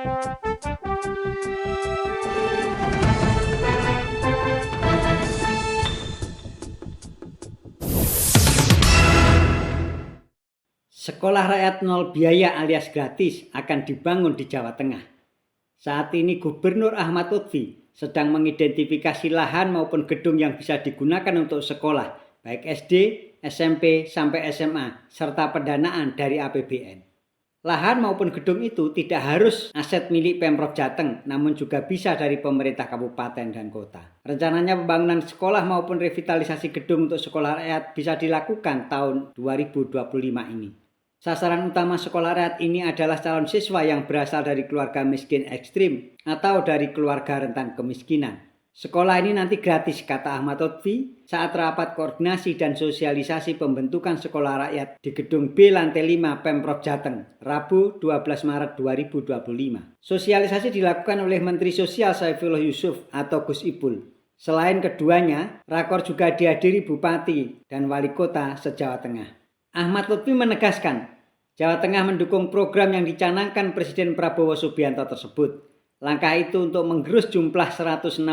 Sekolah rakyat nol biaya alias gratis akan dibangun di Jawa Tengah. Saat ini Gubernur Ahmad Lutfi sedang mengidentifikasi lahan maupun gedung yang bisa digunakan untuk sekolah, baik SD, SMP, sampai SMA, serta pendanaan dari APBN. Lahan maupun gedung itu tidak harus aset milik Pemprov Jateng, namun juga bisa dari pemerintah kabupaten dan kota. Rencananya pembangunan sekolah maupun revitalisasi gedung untuk sekolah rakyat bisa dilakukan tahun 2025 ini. Sasaran utama sekolah rakyat ini adalah calon siswa yang berasal dari keluarga miskin ekstrim atau dari keluarga rentan kemiskinan. Sekolah ini nanti gratis, kata Ahmad Lutfi saat rapat koordinasi dan sosialisasi pembentukan sekolah rakyat di Gedung B Lantai 5 Pemprov Jateng, Rabu 12 Maret 2025. Sosialisasi dilakukan oleh Menteri Sosial Saifullah Yusuf atau Gus Ipul. Selain keduanya, rakor juga dihadiri Bupati dan Wali Kota se-Jawa Tengah. Ahmad Lutfi menegaskan, Jawa Tengah mendukung program yang dicanangkan Presiden Prabowo Subianto tersebut. Langkah itu untuk menggerus jumlah 160.000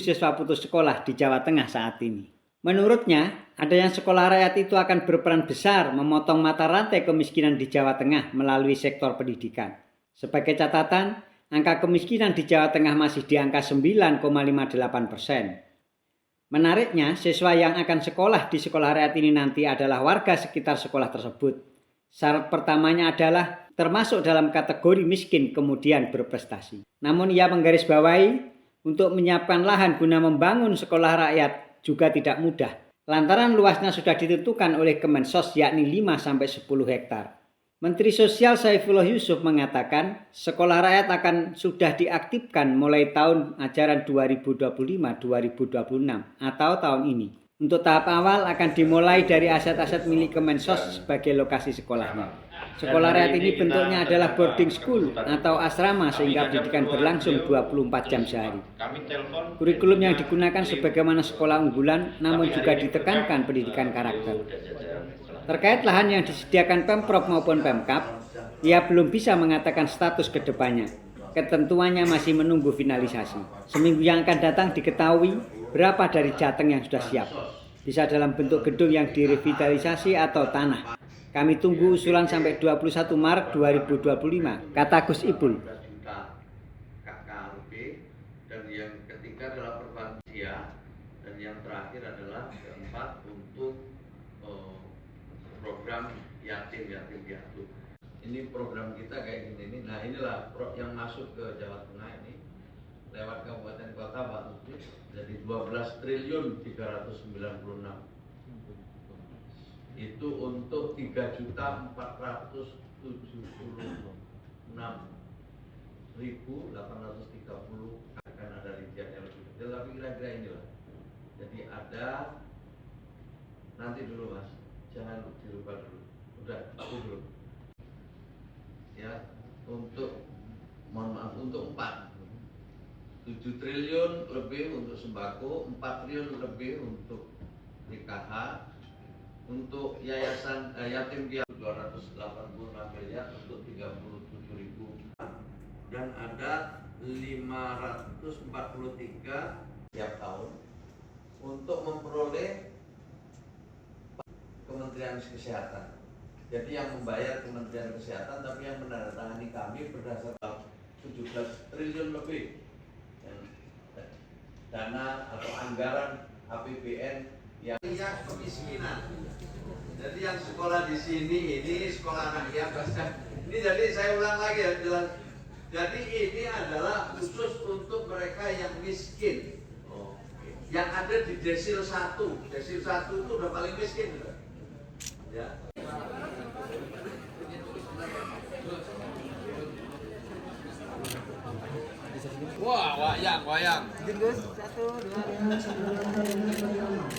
siswa putus sekolah di Jawa Tengah saat ini. Menurutnya, adanya sekolah rakyat itu akan berperan besar memotong mata rantai kemiskinan di Jawa Tengah melalui sektor pendidikan. Sebagai catatan, angka kemiskinan di Jawa Tengah masih di angka 9,58%. Menariknya, siswa yang akan sekolah di sekolah rakyat ini nanti adalah warga sekitar sekolah tersebut. Syarat pertamanya adalah termasuk dalam kategori miskin kemudian berprestasi. Namun ia menggarisbawahi untuk menyiapkan lahan guna membangun sekolah rakyat juga tidak mudah. Lantaran luasnya sudah ditentukan oleh Kemensos yakni 5-10 hektar. Menteri Sosial Saifullah Yusuf mengatakan sekolah rakyat akan sudah diaktifkan mulai tahun ajaran 2025-2026 atau tahun ini. Untuk tahap awal akan dimulai dari aset-aset milik Kemensos sebagai lokasi sekolahnya. Sekolah rakyat ini bentuknya adalah boarding school atau asrama sehingga pendidikan berlangsung 24 jam sehari. Kurikulum yang digunakan sebagaimana sekolah unggulan namun juga ditekankan pendidikan karakter. Terkait lahan yang disediakan Pemprov maupun Pemkab, ia belum bisa mengatakan status ke depannya. Ketentuannya masih menunggu finalisasi. Seminggu yang akan datang diketahui berapa dari Jateng yang sudah siap. Bisa dalam bentuk gedung yang direvitalisasi atau tanah. Kami tunggu usulan sampai 21 Maret 2025, kata Gus Ipul. Dan yang ketiga adalah perbanjian. Dan yang terakhir adalah keempat untuk program yatim piatu. Ini program kita kayak gini nih. Nah inilah yang masuk ke Jawa Tengah ini lewat kabupaten kota Pak Lutfi. Jadi 12 triliun 396. Itu untuk 3.476.830 akan ada rinciannya lebih kecil tapi kira-kira inilah. Jadi ada nanti dulu Mas. Jangan dirubah dulu. Udah, aku dulu. Ya, untuk mohon maaf untuk 7 triliun lebih untuk sembako, 4 triliun lebih untuk PKH, untuk yayasan yatim piatu 286 miliar untuk 37.000 dan ada 543 tiap tahun untuk memperoleh Kementerian Kesehatan. Jadi yang membayar Kementerian Kesehatan tapi yang menandatangani kami berdasarkan 17 triliun lebih dana atau anggaran APBN yang kemiskinan. Jadi yang sekolah di sini ini sekolah rakyat. Ini jadi saya ulang lagi ya jelas. Jadi ini adalah khusus untuk mereka yang miskin. Yang ada di desil 1. Desil 1 itu udah paling miskin. Ya. Wah, wayang. Gus, 1, 2, 3.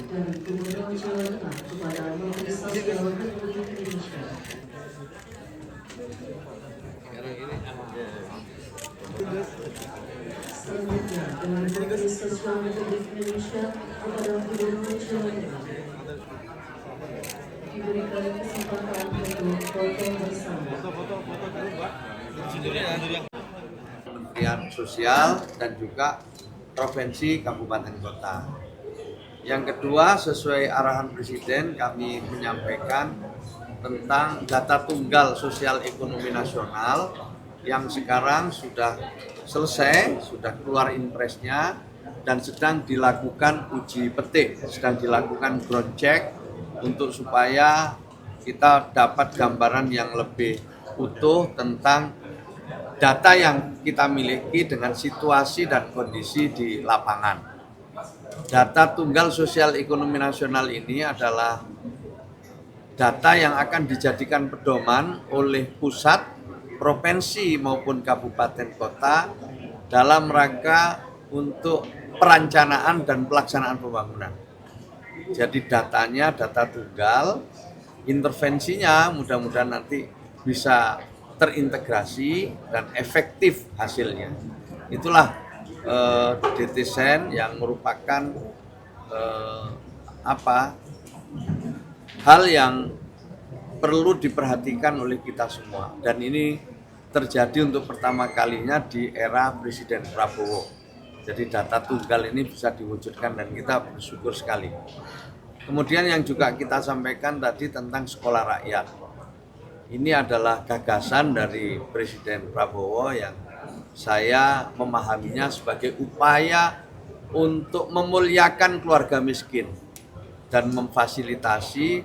Dan Gubernur Jawa Tengah kepada Menteri Sosial Republik Indonesia. Sekarang ini Selanjutnya dengan Menteri Sosial Republik Indonesia kepada Gubernur Jawa Tengah. Diberikan kesempatan untuk foto bersama. foto dulu, Mbak. Kementerian Sosial dan juga provinsi, kabupaten, kota. Yang kedua, sesuai arahan Presiden, kami menyampaikan tentang data tunggal sosial ekonomi nasional yang sekarang sudah selesai, sudah keluar impresnya dan sedang dilakukan uji petik, sedang dilakukan ground check untuk supaya kita dapat gambaran yang lebih utuh tentang data yang kita miliki dengan situasi dan kondisi di lapangan. Data tunggal sosial ekonomi nasional ini adalah data yang akan dijadikan pedoman oleh pusat, provinsi maupun kabupaten kota dalam rangka untuk perencanaan dan pelaksanaan pembangunan. Jadi datanya data tunggal, intervensinya mudah-mudahan nanti bisa terintegrasi dan efektif hasilnya. Itulah DTSEN yang merupakan hal yang perlu diperhatikan oleh kita semua, dan ini terjadi untuk pertama kalinya di era Presiden Prabowo. Jadi data tunggal ini bisa diwujudkan dan kita bersyukur sekali. Kemudian yang juga kita sampaikan tadi tentang sekolah rakyat. Ini adalah gagasan dari Presiden Prabowo yang saya memahaminya sebagai upaya untuk memuliakan keluarga miskin dan memfasilitasi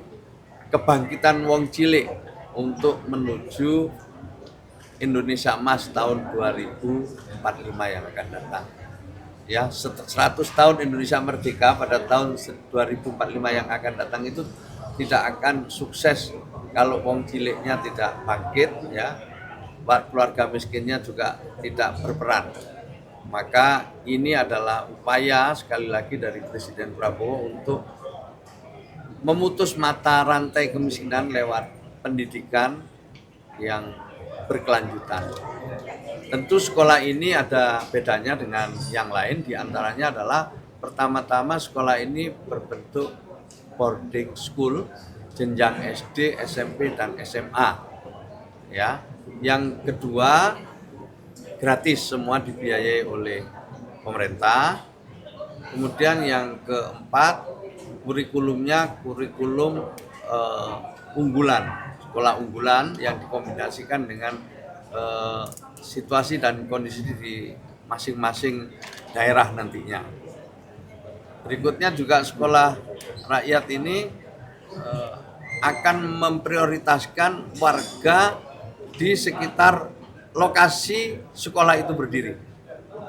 kebangkitan wong cilik untuk menuju Indonesia Emas tahun 2045 yang akan datang. Ya, 100 tahun Indonesia merdeka pada tahun 2045 yang akan datang itu tidak akan sukses kalau wong ciliknya tidak bangkit, ya, keluarga miskinnya juga tidak berperan. Maka ini adalah upaya sekali lagi dari Presiden Prabowo untuk memutus mata rantai kemiskinan lewat pendidikan yang berkelanjutan. Tentu sekolah ini ada bedanya dengan yang lain, diantaranya adalah pertama-tama sekolah ini berbentuk boarding school, jenjang SD, SMP, dan SMA. Ya. Yang kedua, gratis, semua dibiayai oleh pemerintah. Kemudian yang keempat, kurikulumnya kurikulum unggulan, sekolah unggulan yang dikombinasikan dengan situasi dan kondisi di masing-masing daerah nantinya. Berikutnya juga sekolah rakyat ini akan memprioritaskan warga di sekitar lokasi sekolah itu berdiri.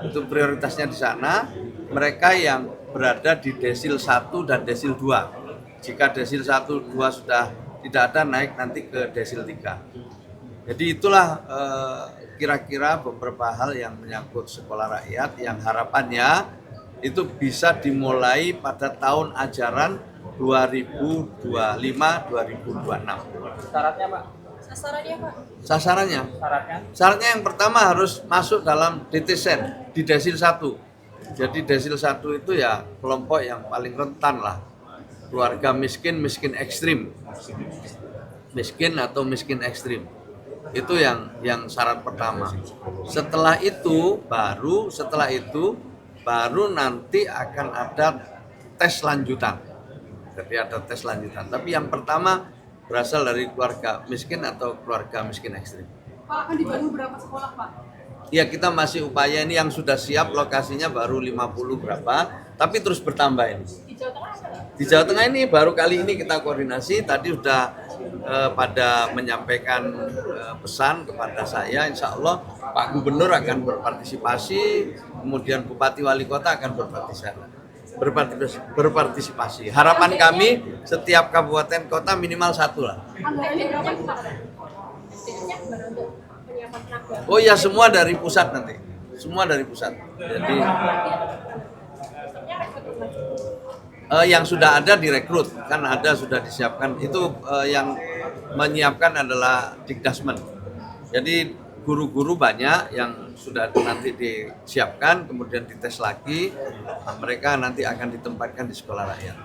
Itu prioritasnya di sana, mereka yang berada di desil 1 dan desil 2. Jika desil 1, 2 sudah tidak ada, naik nanti ke desil 3. Jadi itulah kira-kira beberapa hal yang menyangkut sekolah rakyat yang harapannya itu bisa dimulai pada tahun ajaran 2025-2026. Syaratnya Pak? Sasarannya Pak? Sasarannya? Syaratnya yang pertama harus masuk dalam DTSEN di desil 1. Jadi desil 1 itu ya kelompok yang paling rentan lah. Keluarga miskin, miskin ekstrim. Miskin atau miskin ekstrim. Itu yang syarat pertama. Setelah itu baru nanti akan ada tes lanjutan. Jadi ada tes lanjutan. Tapi yang pertama berasal dari keluarga miskin atau keluarga miskin ekstrim. Pak, akan dibangun berapa sekolah Pak? Ya, kita masih upaya, ini yang sudah siap lokasinya baru 50 berapa, tapi terus bertambah ini. Di Jawa Tengah ada? Di Jawa Tengah ini baru kali ini kita koordinasi, tadi sudah pada menyampaikan pesan kepada saya, insya Allah Pak Gubernur akan berpartisipasi, kemudian Bupati Wali Kota akan berpartisipasi. Harapan kami setiap kabupaten kota minimal 1 lah. Anggarannya berapa Pak? SDM-nya gimana untuk penyiapan tenaga? Oh ya, semua dari pusat nanti, semua dari pusat. Jadi yang sudah ada direkrut, kan ada sudah disiapkan. Itu yang menyiapkan adalah Dikdasmen. Jadi guru-guru banyak yang sudah nanti disiapkan, kemudian dites lagi. Nah, mereka nanti akan ditempatkan di sekolah rakyat.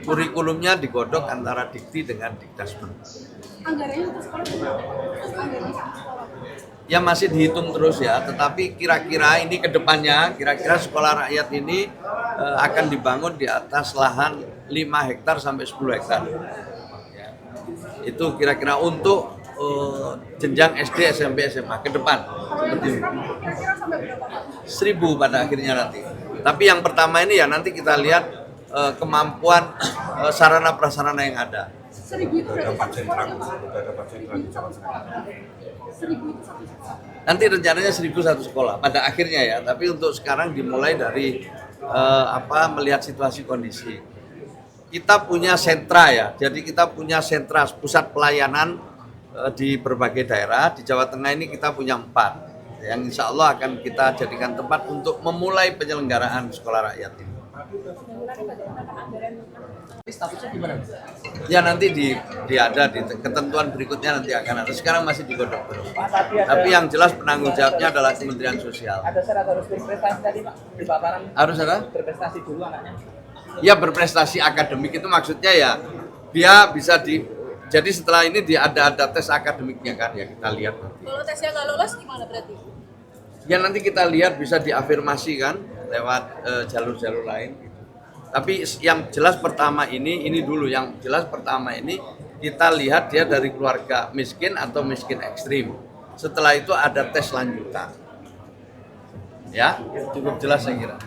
Kurikulumnya digodok antara Dikti dengan Dikdasmen. Anggarannya untuk sekolah berapa? Anggarannya untuk sekolah. ya masih dihitung terus ya, tetapi kira-kira ini ke depannya, kira-kira sekolah rakyat ini akan dibangun di atas lahan 5 hektar sampai 10 hektar. Ya. Itu kira-kira untuk jenjang SD, SMP, SMA ke depan. Seperti itu. Kira-kira sampai berapa Pak? 1.000 pada akhirnya nanti. Tapi yang pertama ini ya nanti kita lihat kemampuan sarana prasarana yang ada. 1.000 itu berarti satu sekolah ya Pak? 1.000 itu satu sekolah. 1.000 itu satu sekolah. Nanti rencananya 1.001 sekolah pada akhirnya ya. Tapi untuk sekarang dimulai dari melihat situasi kondisi. Kita punya sentra ya. Jadi kita punya sentra pusat pelayanan di berbagai daerah. Di Jawa Tengah ini kita punya 4 yang insya Allah akan kita jadikan tempat untuk memulai penyelenggaraan sekolah rakyat ini. Statusnya gimana? Ya nanti ada di ketentuan berikutnya nanti akan ada. Sekarang masih digodok terus. Tapi yang jelas penanggung jawabnya adalah Kementerian Sosial. Ada syarat harus berprestasi tadi Pak di paparan. Harus ada? Berprestasi dulu anaknya. Ya berprestasi akademik itu maksudnya ya dia bisa jadi setelah ini ada tes akademiknya kan ya kita lihat nanti. Kalau tesnya nggak lolos gimana berarti? Ya nanti kita lihat bisa diafirmasi kan lewat jalur-jalur lain. Gitu. Tapi yang jelas pertama ini dulu yang jelas pertama ini kita lihat dia dari keluarga miskin atau miskin ekstrim. Setelah itu ada tes lanjutan. Ya cukup jelas saya kira.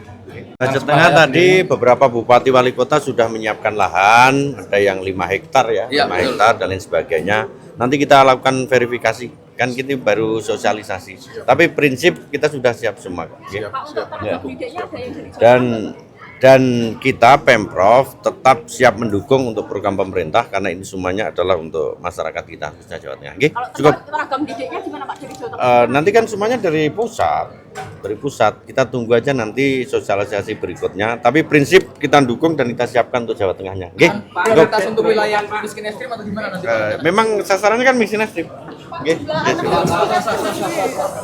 Jawa Tengah tadi beberapa bupati wali kota sudah menyiapkan lahan, ada yang 5 hektar ya, Ya 5 betul. hektar dan lain sebagainya. Nanti kita lakukan verifikasi, kan kita baru sosialisasi. Tapi prinsip kita sudah siap semua. Ya. Pak untuk tenaga pendidiknya ada yang dari Jawa Dan kita Pemprov tetap siap mendukung untuk program pemerintah karena ini semuanya adalah untuk masyarakat kita khususnya Jawa Tengah. Oke, Kalau cukup. tenaga pendidiknya gimana Pak dari Jawa Tengah? Nanti kan semuanya dari pusat, kita tunggu aja nanti sosialisasi berikutnya. Tapi prinsip kita dukung dan kita siapkan untuk Jawa Tengahnya. Oke, Prioritas untuk wilayah miskin ekstrim atau gimana nanti? memang sasarannya kan miskin ekstrim. Oke,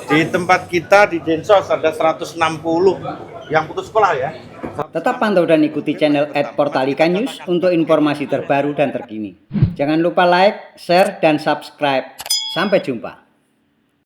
di tempat kita di Densos ada 160 yang putus sekolah ya. Tetap pantau dan ikuti channel @portalika.news untuk informasi terbaru dan terkini. Jangan lupa like, share, dan subscribe. Sampai jumpa.